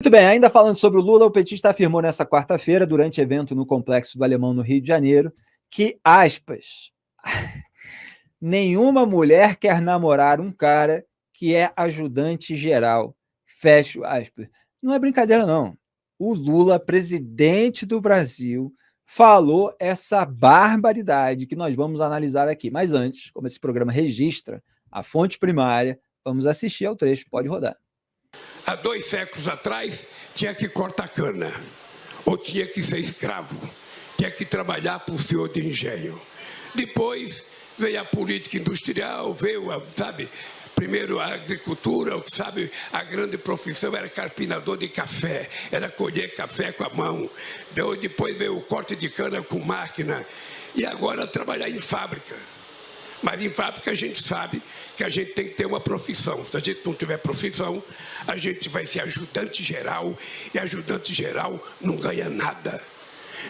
Muito bem, ainda falando sobre o Lula, o petista afirmou nessa quarta-feira, durante evento no Complexo do Alemão, no Rio de Janeiro, que, aspas, nenhuma mulher quer namorar um cara que é ajudante geral. Fecho aspas. Não é brincadeira, não. O Lula, presidente do Brasil, falou essa barbaridade que nós vamos analisar aqui. Mas antes, como esse programa registra a fonte primária, vamos assistir ao trecho. Pode rodar. Há 2 séculos atrás, tinha que cortar cana, ou tinha que ser escravo, tinha que trabalhar para o senhor de engenho. Depois veio a política industrial, veio, sabe, primeiro a agricultura, sabe, a grande profissão era carpinador de café, era colher café com a mão. Depois veio o corte de cana com máquina, e agora trabalhar em fábrica. Mas em fábrica a gente sabe que a gente tem que ter uma profissão. Se a gente não tiver profissão, a gente vai ser ajudante geral, e ajudante geral não ganha nada.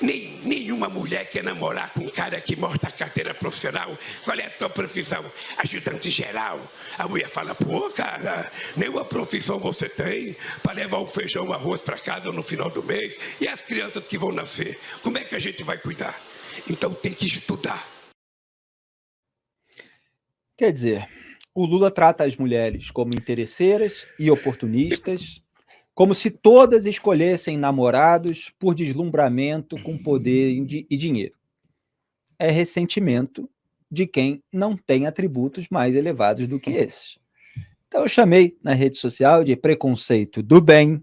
Nenhuma mulher quer namorar com um cara que mostra a carteira profissional. Qual é a tua profissão? Ajudante geral. A mulher fala, pô, cara, nenhuma profissão você tem para levar o feijão, o arroz para casa no final do mês. E as crianças que vão nascer, como é que a gente vai cuidar? Então tem que estudar. Quer dizer, o Lula trata as mulheres como interesseiras e oportunistas, como se todas escolhessem namorados por deslumbramento com poder e dinheiro. É ressentimento de quem não tem atributos mais elevados do que esses. Então eu chamei na rede social de preconceito do bem,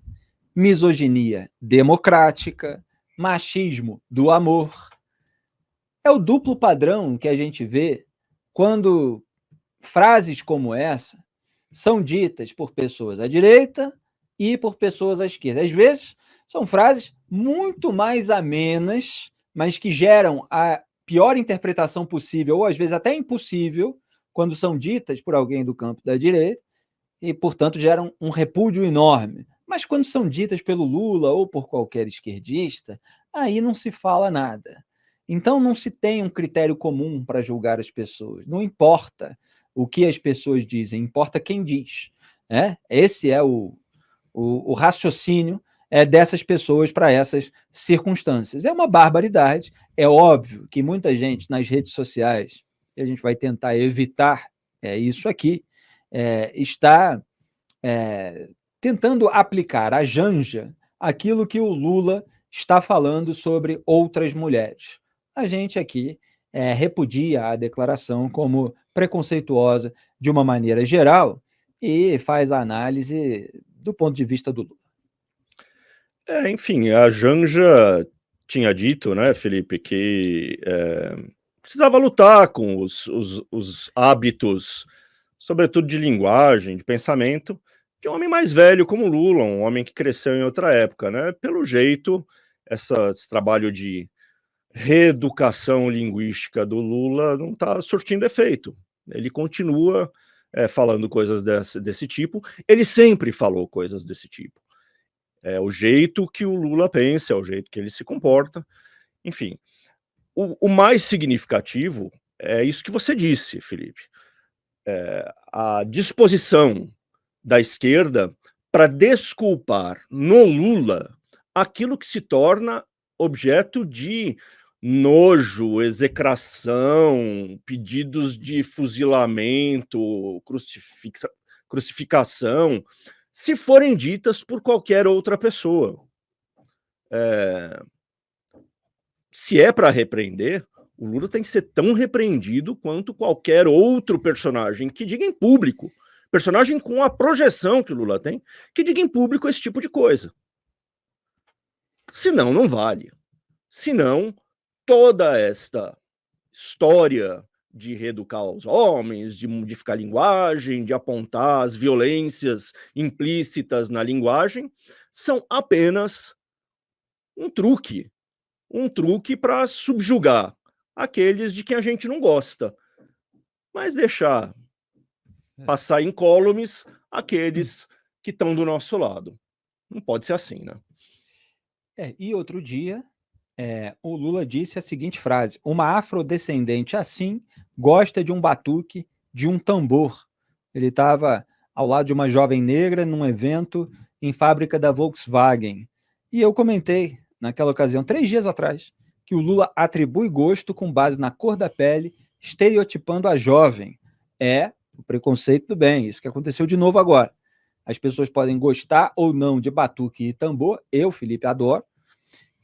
misoginia democrática, machismo do amor. É o duplo padrão que a gente vê quando frases como essa são ditas por pessoas à direita e por pessoas à esquerda. Às vezes, são frases muito mais amenas, mas que geram a pior interpretação possível, ou às vezes até impossível, quando são ditas por alguém do campo da direita, e, portanto, geram um repúdio enorme. Mas quando são ditas pelo Lula ou por qualquer esquerdista, aí não se fala nada. Então não se tem um critério comum para julgar as pessoas. Não importa o que as pessoas dizem, importa quem diz. Né? Esse é o raciocínio dessas pessoas para essas circunstâncias. É uma barbaridade. É óbvio que muita gente nas redes sociais, e a gente vai tentar evitar isso aqui, está tentando aplicar à Janja aquilo que o Lula está falando sobre outras mulheres. A gente aqui repudia a declaração como preconceituosa de uma maneira geral e faz a análise do ponto de vista do Lula. Enfim, a Janja tinha dito, né, Felipe, que precisava lutar com os hábitos, sobretudo de linguagem, de pensamento, de um homem mais velho como Lula, um homem que cresceu em outra época, né? Pelo jeito, esse trabalho de reeducação linguística do Lula não está surtindo efeito. Ele continua falando coisas desse tipo, ele sempre falou coisas desse tipo. É o jeito que o Lula pensa, é o jeito que ele se comporta, enfim. O mais significativo é isso que você disse, Felipe. A disposição da esquerda para desculpar no Lula aquilo que se torna objeto de nojo, execração, pedidos de fuzilamento, crucificação, se forem ditas por qualquer outra pessoa. Se é para repreender, o Lula tem que ser tão repreendido quanto qualquer outro personagem que diga em público, personagem com a projeção que o Lula tem, que diga em público esse tipo de coisa. Senão, não vale. Senão, toda esta história de reeducar os homens, de modificar a linguagem, de apontar as violências implícitas na linguagem, são apenas um truque para subjugar aqueles de quem a gente não gosta, mas deixar passar incólumes aqueles que estão do nosso lado. Não pode ser assim, né? E outro dia, o Lula disse a seguinte frase: uma afrodescendente assim gosta de um batuque, de um tambor. Ele estava ao lado de uma jovem negra num evento em fábrica da Volkswagen. E eu comentei, naquela ocasião, 3 dias atrás, que o Lula atribui gosto com base na cor da pele, estereotipando a jovem. É o preconceito do bem, isso que aconteceu de novo agora. As pessoas podem gostar ou não de batuque e tambor, eu, Felipe, adoro,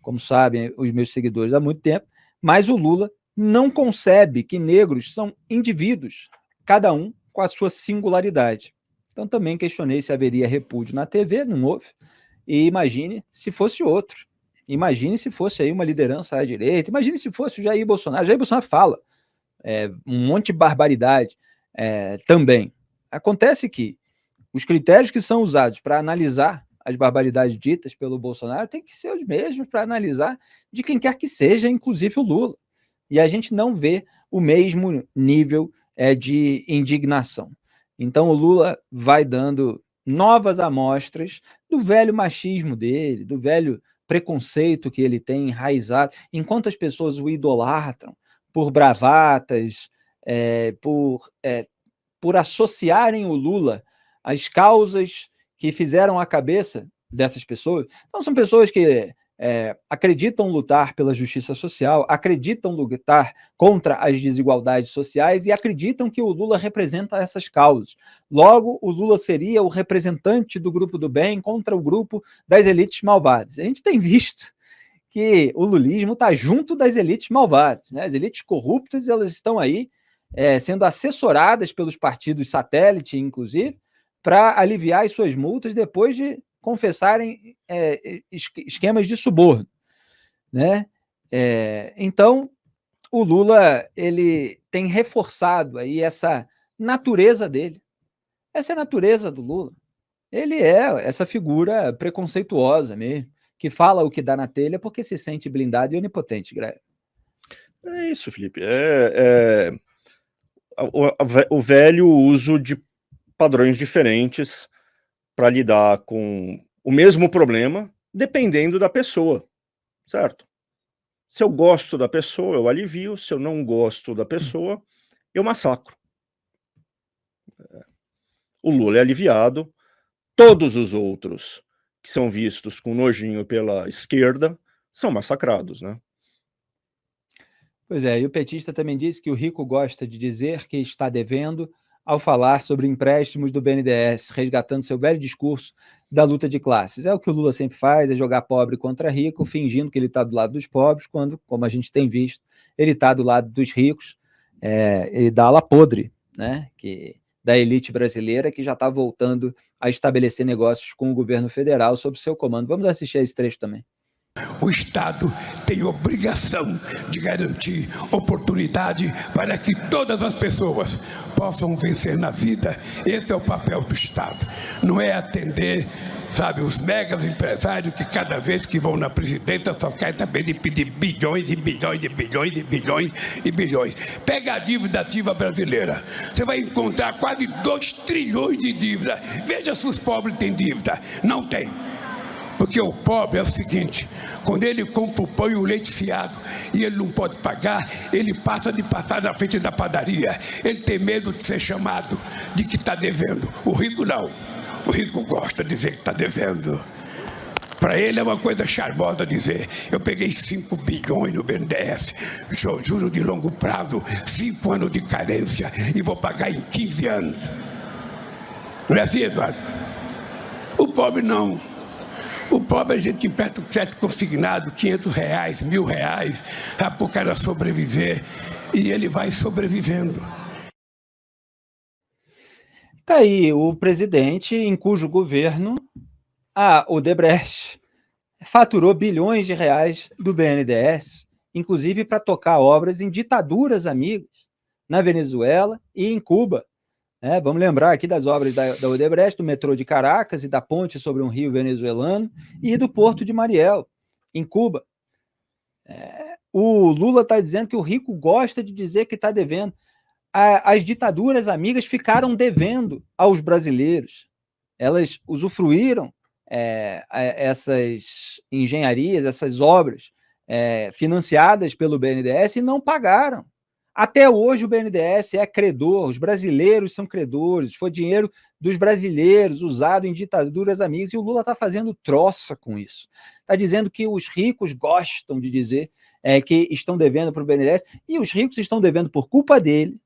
como sabem os meus seguidores há muito tempo, mas o Lula não concebe que negros são indivíduos, cada um com a sua singularidade. Então também questionei se haveria repúdio na TV, não houve, e imagine se fosse outro. Imagine se fosse aí uma liderança à direita, imagine se fosse o Jair Bolsonaro. Jair Bolsonaro fala um monte de barbaridade também. Acontece que os critérios que são usados para analisar as barbaridades ditas pelo Bolsonaro têm que ser os mesmos para analisar de quem quer que seja, inclusive o Lula. E a gente não vê o mesmo nível de indignação. Então o Lula vai dando novas amostras do velho machismo dele, do velho preconceito que ele tem enraizado, enquanto as pessoas o idolatram por bravatas, por associarem o Lula às causas que fizeram a cabeça dessas pessoas. Então são pessoas que acreditam lutar pela justiça social, acreditam lutar contra as desigualdades sociais e acreditam que o Lula representa essas causas. Logo, o Lula seria o representante do grupo do bem contra o grupo das elites malvadas. A gente tem visto que o lulismo está junto das elites malvadas, né? As elites corruptas, elas estão aí sendo assessoradas pelos partidos satélite, inclusive, para aliviar as suas multas depois de confessarem esquemas de suborno, né? Então, o Lula ele tem reforçado aí essa natureza dele. Essa é a natureza do Lula. Ele é essa figura preconceituosa mesmo, que fala o que dá na telha porque se sente blindado e onipotente, Greg. É isso, Felipe. O velho uso de padrões diferentes para lidar com o mesmo problema, dependendo da pessoa, certo? Se eu gosto da pessoa, eu alivio. Se eu não gosto da pessoa, eu massacro. O Lula é aliviado. Todos os outros que são vistos com nojinho pela esquerda são massacrados, né? Pois é, e o petista também disse que o rico gosta de dizer que está devendo ao falar sobre empréstimos do BNDES, resgatando seu velho discurso da luta de classes. É o que o Lula sempre faz, é jogar pobre contra rico, fingindo que ele está do lado dos pobres, quando, como a gente tem visto, ele está do lado dos ricos, e da ala podre, né, da elite brasileira, que já está voltando a estabelecer negócios com o governo federal sob seu comando. Vamos assistir a esse trecho também. O Estado tem obrigação de garantir oportunidade para que todas as pessoas possam vencer na vida. Esse é o papel do Estado. Não é atender, sabe, os megas empresários que cada vez que vão na presidência só querem saber de pedir bilhões e bilhões e bilhões e bilhões e bilhões. Pega a dívida ativa brasileira. Você vai encontrar quase 2 trilhões de dívida. Veja se os pobres têm dívida. Não tem. Porque o pobre é o seguinte, quando ele compra o pão e o leite fiado e ele não pode pagar, ele passa de passar na frente da padaria. Ele tem medo de ser chamado de que está devendo. O rico não. O rico gosta de dizer que está devendo. Para ele é uma coisa charmosa dizer, eu peguei 5 bilhões no BNDES, juro de longo prazo, 5 anos de carência e vou pagar em 15 anos. Não é assim, Eduardo? O pobre não. O pobre a gente empresta um crédito consignado, R$500, R$1.000, para o cara sobreviver, e ele vai sobrevivendo. Está aí o presidente em cujo governo a Odebrecht faturou bilhões de reais do BNDES, inclusive para tocar obras em ditaduras amigas, na Venezuela e em Cuba. Vamos lembrar aqui das obras da Odebrecht, do metrô de Caracas e da ponte sobre um rio venezuelano e do porto de Mariel, em Cuba. O Lula está dizendo que o rico gosta de dizer que está devendo. As ditaduras amigas ficaram devendo aos brasileiros. Elas usufruíram essas engenharias, essas obras financiadas pelo BNDES e não pagaram. Até hoje o BNDES é credor, os brasileiros são credores, foi dinheiro dos brasileiros usado em ditaduras amigas, e o Lula está fazendo troça com isso. Está dizendo que os ricos gostam de dizer que estão devendo para o BNDES, e os ricos estão devendo por culpa dele,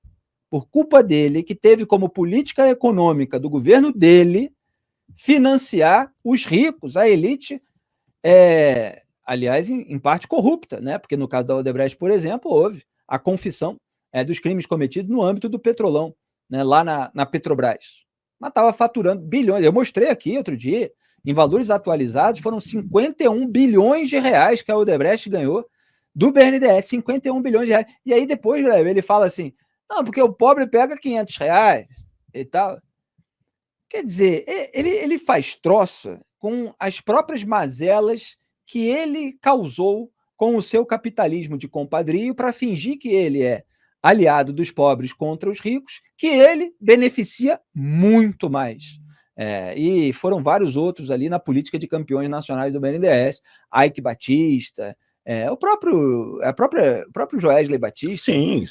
que teve como política econômica do governo dele financiar os ricos, a elite, aliás, em parte corrupta, né? Porque no caso da Odebrecht, por exemplo, houve a confissão dos crimes cometidos no âmbito do Petrolão, né? Lá na Petrobras. Mas estava faturando bilhões. Eu mostrei aqui outro dia, em valores atualizados, foram 51 bilhões de reais que a Odebrecht ganhou do BNDES, 51 bilhões de reais. E aí depois, ele fala assim, não, porque o pobre pega 500 reais e tal. Quer dizer, ele faz troça com as próprias mazelas que ele causou com o seu capitalismo de compadrio para fingir que ele é aliado dos pobres contra os ricos, que ele beneficia muito mais. E foram vários outros ali na política de campeões nacionais do BNDES, Ike Batista, o próprio Joesley Batista, sim.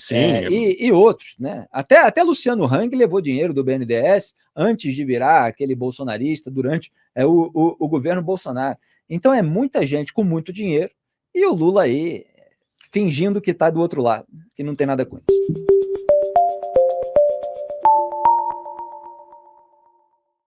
E outros, né? Até Luciano Hang levou dinheiro do BNDES antes de virar aquele bolsonarista durante o governo Bolsonaro. Então é muita gente com muito dinheiro e o Lula aí fingindo que está do outro lado, que não tem nada com isso.